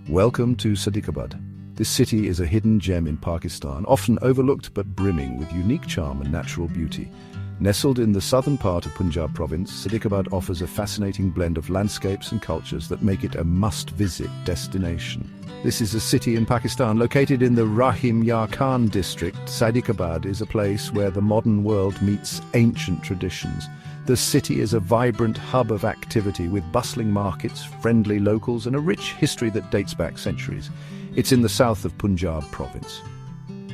Welcome to Sadiqabad. This city is a hidden gem in Pakistan, often overlooked but brimming with unique charm and natural beauty. Nestled in the southern part of Punjab province, Sadiqabad offers a fascinating blend of landscapes and cultures that make it a must-visit destination. This is a city in Pakistan located in the Rahim Yar Khan district. Sadiqabad is a place where the modern world meets ancient traditions. The city is a vibrant hub of activity with bustling markets, friendly locals, and a rich history that dates back centuries. It's in the south of Punjab province.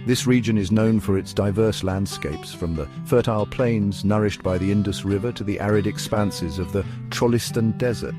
This region is known for its diverse landscapes, from the fertile plains nourished by the Indus River to the arid expanses of the Cholistan desert.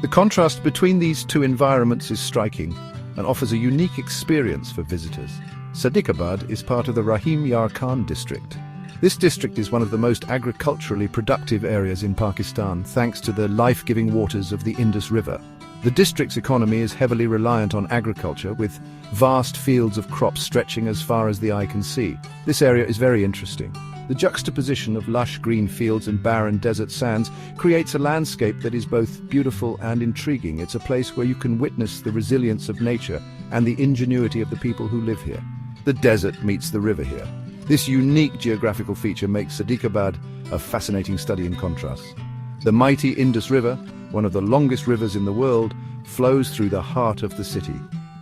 The contrast between these two environments is striking and offers a unique experience for visitors. Sadiqabad is part of the Rahim Yar Khan district. This district is one of the most agriculturally productive areas in Pakistan, thanks to the life-giving waters of the Indus River. The district's economy is heavily reliant on agriculture, with vast fields of crops stretching as far as the eye can see. This area is very interesting. The juxtaposition of lush green fields and barren desert sands creates a landscape that is both beautiful and intriguing. It's a place where you can witness the resilience of nature and the ingenuity of the people who live here. The desert meets the river here. This unique geographical feature makes Sadiqabad a fascinating study in contrasts. The mighty Indus River, one of the longest rivers in the world, flows through the heart of the city,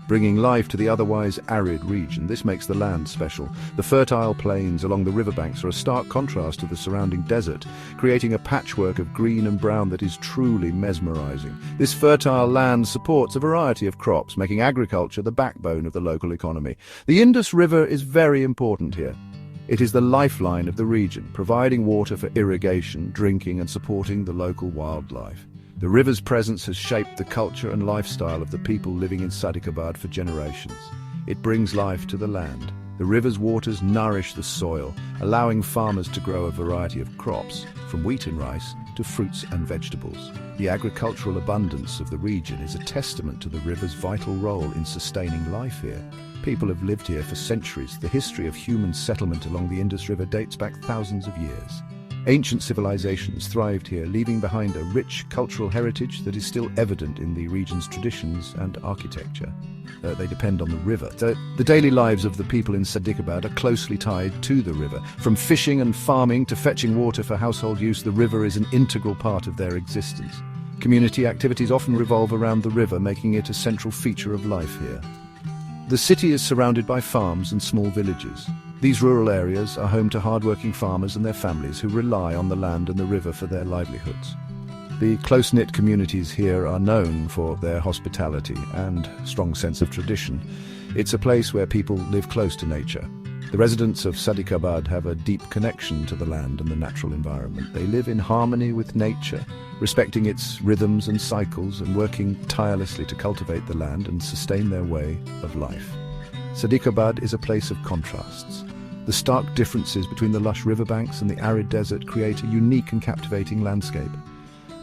bringing life to the otherwise arid region. This makes the land special. The fertile plains along the riverbanks are a stark contrast to the surrounding desert, creating a patchwork of green and brown that is truly mesmerizing. This fertile land supports a variety of crops, making agriculture the backbone of the local economy. The Indus River is very important here. It is the lifeline of the region, providing water for irrigation, drinking, and supporting the local wildlife. The river's presence has shaped the culture and lifestyle of the people living in Sadiqabad for generations. It brings life to the land. The river's waters nourish the soil, allowing farmers to grow a variety of crops, from wheat and rice to fruits and vegetables. The agricultural abundance of the region is a testament to the river's vital role in sustaining life here. People have lived here for centuries. The history of human settlement along the Indus River dates back thousands of years. Ancient civilizations thrived here, leaving behind a rich cultural heritage that is still evident in the region's traditions and architecture. They depend on the river. The daily lives of the people in Sadiqabad are closely tied to the river. From fishing and farming to fetching water for household use, the river is an integral part of their existence. Community activities often revolve around the river, making it a central feature of life here. The city is surrounded by farms and small villages. These rural areas are home to hard-working farmers and their families who rely on the land and the river for their livelihoods. The close-knit communities here are known for their hospitality and strong sense of tradition. It's a place where people live close to nature. The residents of Sadiqabad have a deep connection to the land and the natural environment. They live in harmony with nature, respecting its rhythms and cycles and working tirelessly to cultivate the land and sustain their way of life. Sadiqabad is a place of contrasts. The stark differences between the lush riverbanks and the arid desert create a unique and captivating landscape.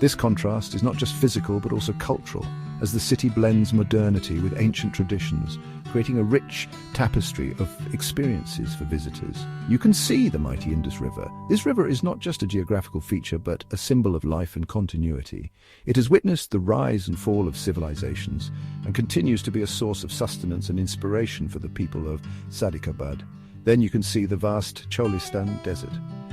This contrast is not just physical but also cultural, as the city blends modernity with ancient traditions, creating a rich tapestry of experiences for visitors. You can see the mighty Indus River. This river is not just a geographical feature but a symbol of life and continuity. It has witnessed the rise and fall of civilizations and continues to be a source of sustenance and inspiration for the people of Sadiqabad. Then you can see the vast Cholistan desert.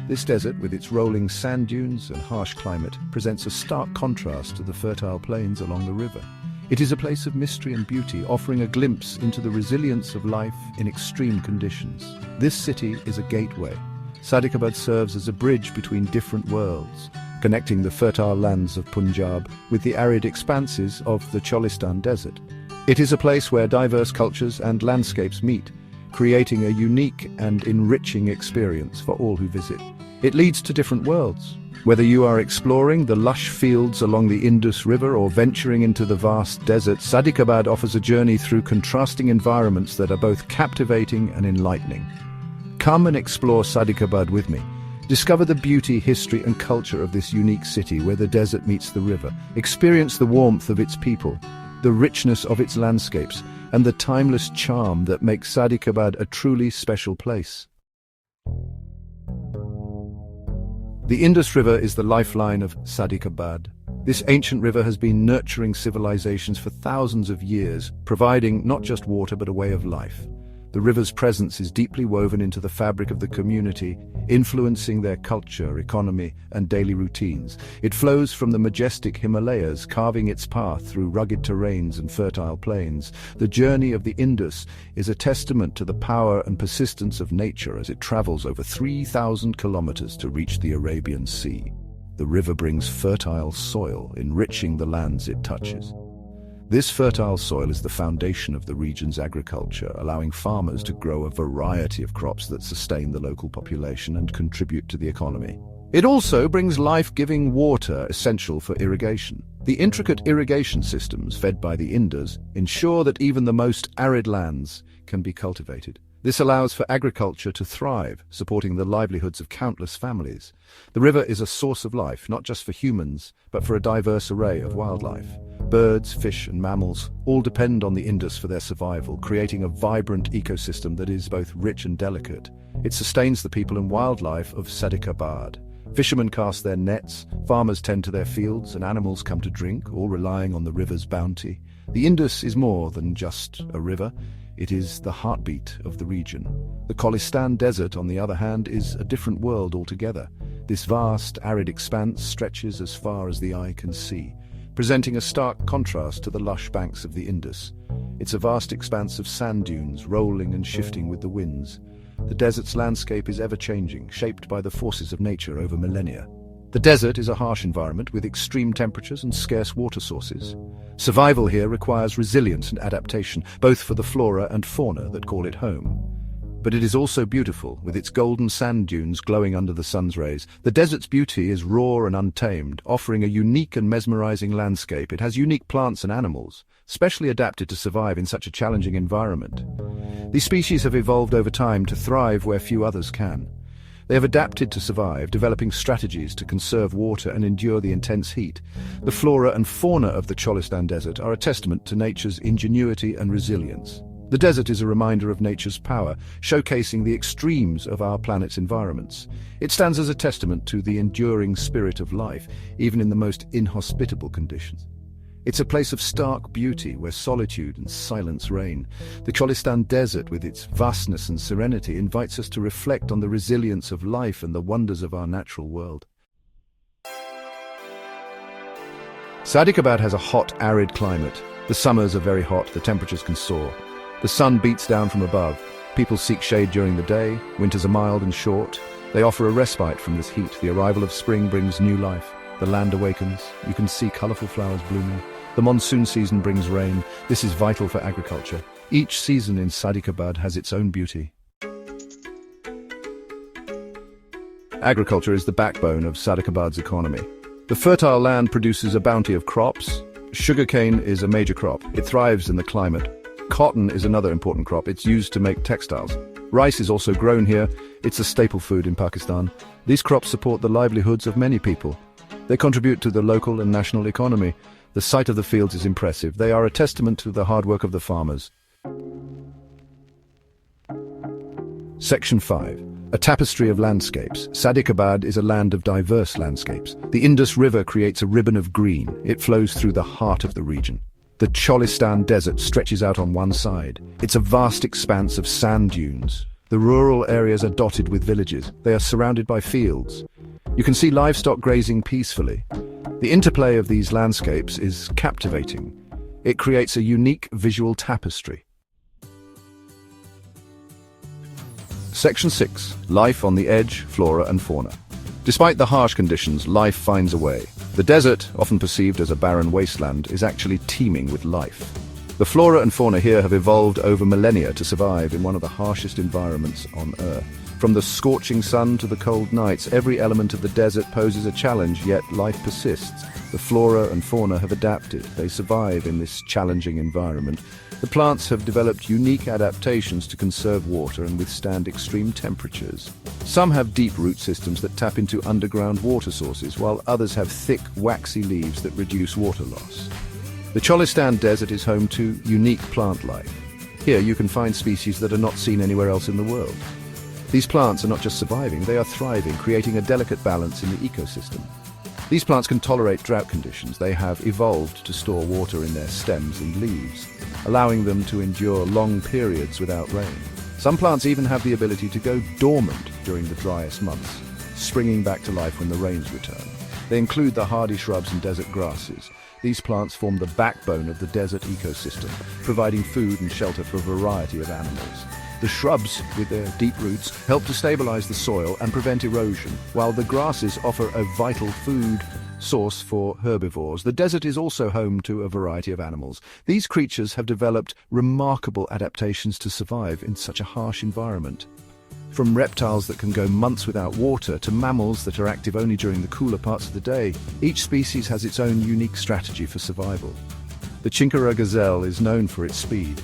This desert, with its rolling sand dunes and harsh climate, presents a stark contrast to the fertile plains along the river. It is a place of mystery and beauty, offering a glimpse into the resilience of life in extreme conditions. This city is a gateway. Sadiqabad serves as a bridge between different worlds, connecting the fertile lands of Punjab with the arid expanses of the Cholistan desert. It is a place where diverse cultures and landscapes meet, creating a unique and enriching experience for all who visit. It leads to different worlds. Whether you are exploring the lush fields along the Indus River or venturing into the vast desert, Sadiqabad offers a journey through contrasting environments that are both captivating and enlightening. Come and explore Sadiqabad with me. Discover the beauty, history, and culture of this unique city where the desert meets the river. Experience the warmth of its people, the richness of its landscapes, and the timeless charm that makes Sadiqabad a truly special place. The Indus River is the lifeline of Sadiqabad. This ancient river has been nurturing civilizations for thousands of years, providing not just water but a way of life. The river's presence is deeply woven into the fabric of the community, influencing their culture, economy, and daily routines. It flows from the majestic Himalayas, carving its path through rugged terrains and fertile plains. The journey of the Indus is a testament to the power and persistence of nature as it travels over 3,000 kilometers to reach the Arabian Sea. The river brings fertile soil, enriching the lands it touches. This fertile soil is the foundation of the region's agriculture, allowing farmers to grow a variety of crops that sustain the local population and contribute to the economy. It also brings life-giving water essential for irrigation. The intricate irrigation systems fed by the Indus ensure that even the most arid lands can be cultivated. This allows for agriculture to thrive, supporting the livelihoods of countless families. The river is a source of life, not just for humans, but for a diverse array of wildlife. Birds, fish, and mammals all depend on the Indus for their survival, creating a vibrant ecosystem that is both rich and delicate. It sustains the people and wildlife of Sadiqabad. Fishermen cast their nets, farmers tend to their fields, and animals come to drink, all relying on the river's bounty. The Indus is more than just a river. It is the heartbeat of the region. The Kholistan Desert, on the other hand, is a different world altogether. This vast, arid expanse stretches as far as the eye can see, presenting a stark contrast to the lush banks of the Indus. It's a vast expanse of sand dunes, rolling and shifting with the winds. The desert's landscape is ever-changing, shaped by the forces of nature over millennia. The desert is a harsh environment with extreme temperatures and scarce water sources. Survival here requires resilience and adaptation, both for the flora and fauna that call it home. But it is also beautiful, with its golden sand dunes glowing under the sun's rays. The desert's beauty is raw and untamed, offering a unique and mesmerizing landscape. It has unique plants and animals, specially adapted to survive in such a challenging environment. These species have evolved over time to thrive where few others can. They have adapted to survive, developing strategies to conserve water and endure the intense heat. The flora and fauna of the Kholistan Desert are a testament to nature's ingenuity and resilience. The desert is a reminder of nature's power, showcasing the extremes of our planet's environments. It stands as a testament to the enduring spirit of life, even in the most inhospitable conditions. It's a place of stark beauty where solitude and silence reign. The Kholistan Desert, with its vastness and serenity, invites us to reflect on the resilience of life and the wonders of our natural world. Sadiqabad has a hot, arid climate. The summers are very hot, the temperatures can soar. The sun beats down from above. People seek shade during the day. Winters are mild and short. They offer a respite from this heat. The arrival of spring brings new life. The land awakens. You can see colorful flowers blooming. The monsoon season brings rain. This is vital for agriculture. Each season in Sadiqabad has its own beauty. Agriculture is the backbone of Sadiqabad's economy. The fertile land produces a bounty of crops. Sugarcane is a major crop. It thrives in the climate. Cotton is another important crop. It's used to make textiles. Rice is also grown here. It's a staple food in Pakistan. These crops support the livelihoods of many people. They contribute to the local and national economy. The sight of the fields is impressive. They are a testament to the hard work of the farmers. Section 5. A tapestry of landscapes. Sadiqabad is a land of diverse landscapes. The Indus River creates a ribbon of green. It flows through the heart of the region. The Kholistan Desert stretches out on one side. It's a vast expanse of sand dunes. The rural areas are dotted with villages. They are surrounded by fields. You can see livestock grazing peacefully. The interplay of these landscapes is captivating. It creates a unique visual tapestry. Section 6. Life on the edge, flora and fauna. Despite the harsh conditions, life finds a way. The desert, often perceived as a barren wasteland, is actually teeming with life. The flora and fauna here have evolved over millennia to survive in one of the harshest environments on Earth. From the scorching sun to the cold nights, every element of the desert poses a challenge, yet life persists. The flora and fauna have adapted. They survive in this challenging environment. The plants have developed unique adaptations to conserve water and withstand extreme temperatures. Some have deep root systems that tap into underground water sources, while others have thick, waxy leaves that reduce water loss. The Kholistan Desert is home to unique plant life. Here you can find species that are not seen anywhere else in the world. These plants are not just surviving, they are thriving, creating a delicate balance in the ecosystem. These plants can tolerate drought conditions. They have evolved to store water in their stems and leaves, allowing them to endure long periods without rain. Some plants even have the ability to go dormant during the driest months, springing back to life when the rains return. They include the hardy shrubs and desert grasses. These plants form the backbone of the desert ecosystem, providing food and shelter for a variety of animals. The shrubs, with their deep roots, help to stabilize the soil and prevent erosion, while the grasses offer a vital food source for herbivores. The desert is also home to a variety of animals. These creatures have developed remarkable adaptations to survive in such a harsh environment. From reptiles that can go months without water to mammals that are active only during the cooler parts of the day, each species has its own unique strategy for survival. The chinkara gazelle is known for its speed.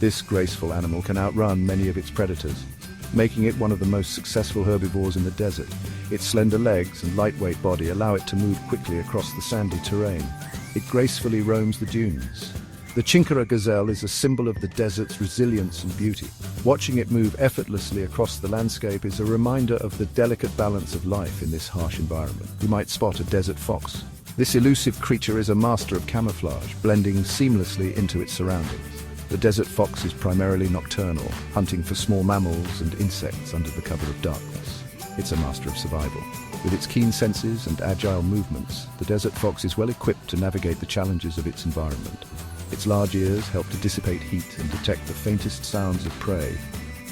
This graceful animal can outrun many of its predators, making it one of the most successful herbivores in the desert. Its slender legs and lightweight body allow it to move quickly across the sandy terrain. It gracefully roams the dunes. The chinkara gazelle is a symbol of the desert's resilience and beauty. Watching it move effortlessly across the landscape is a reminder of the delicate balance of life in this harsh environment. You might spot a desert fox. This elusive creature is a master of camouflage, blending seamlessly into its surroundings. The desert fox is primarily nocturnal, hunting for small mammals and insects under the cover of darkness. It's a master of survival. With its keen senses and agile movements, the desert fox is well equipped to navigate the challenges of its environment. Its large ears help to dissipate heat and detect the faintest sounds of prey.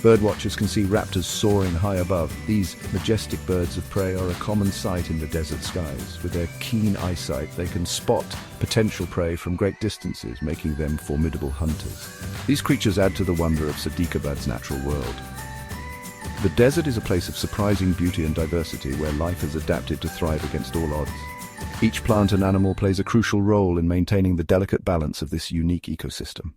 Birdwatchers can see raptors soaring high above. These majestic birds of prey are a common sight in the desert skies. With their keen eyesight, they can spot potential prey from great distances, making them formidable hunters. These creatures add to the wonder of Sadiqabad's natural world. The desert is a place of surprising beauty and diversity where life has adapted to thrive against all odds. Each plant and animal plays a crucial role in maintaining the delicate balance of this unique ecosystem.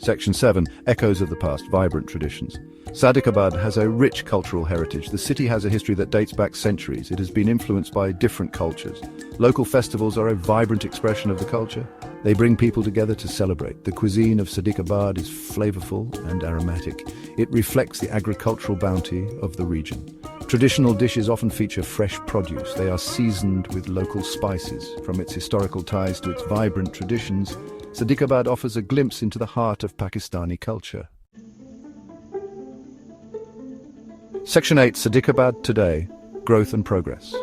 Section 7. Echoes of the past, vibrant traditions. Sadiqabad has a rich cultural heritage. The city has a history that dates back centuries. It has been influenced by different cultures. Local festivals are a vibrant expression of the culture. They bring people together to celebrate. The cuisine of Sadiqabad is flavorful and aromatic. It reflects the agricultural bounty of the region. Traditional dishes often feature fresh produce. They are seasoned with local spices. From its historical ties to its vibrant traditions, Sadiqabad offers a glimpse into the heart of Pakistani culture. Section 8. Sadiqabad today, growth and progress.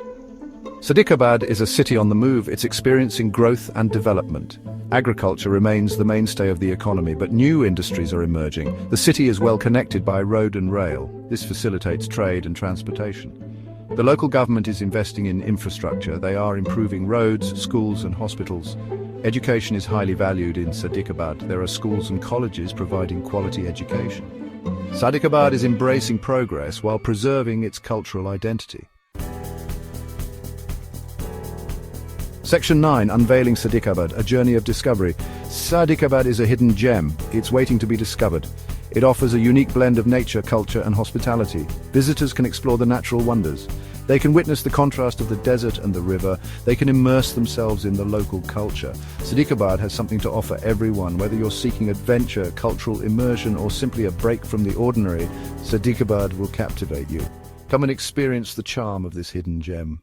Sadiqabad is a city on the move. It's experiencing growth and development. Agriculture remains the mainstay of the economy, but new industries are emerging. The city is well connected by road and rail. This facilitates trade and transportation. The local government is investing in infrastructure. They are improving roads, schools and hospitals. Education is highly valued in Sadiqabad. There are schools and colleges providing quality education. Sadiqabad is embracing progress while preserving its cultural identity. Section 9. Unveiling Sadiqabad, a journey of discovery. Sadiqabad is a hidden gem. It's waiting to be discovered. It offers a unique blend of nature, culture and hospitality. Visitors can explore the natural wonders. They can witness the contrast of the desert and the river. They can immerse themselves in the local culture. Sadiqabad has something to offer everyone. Whether you're seeking adventure, cultural immersion or simply a break from the ordinary, Sadiqabad will captivate you. Come and experience the charm of this hidden gem.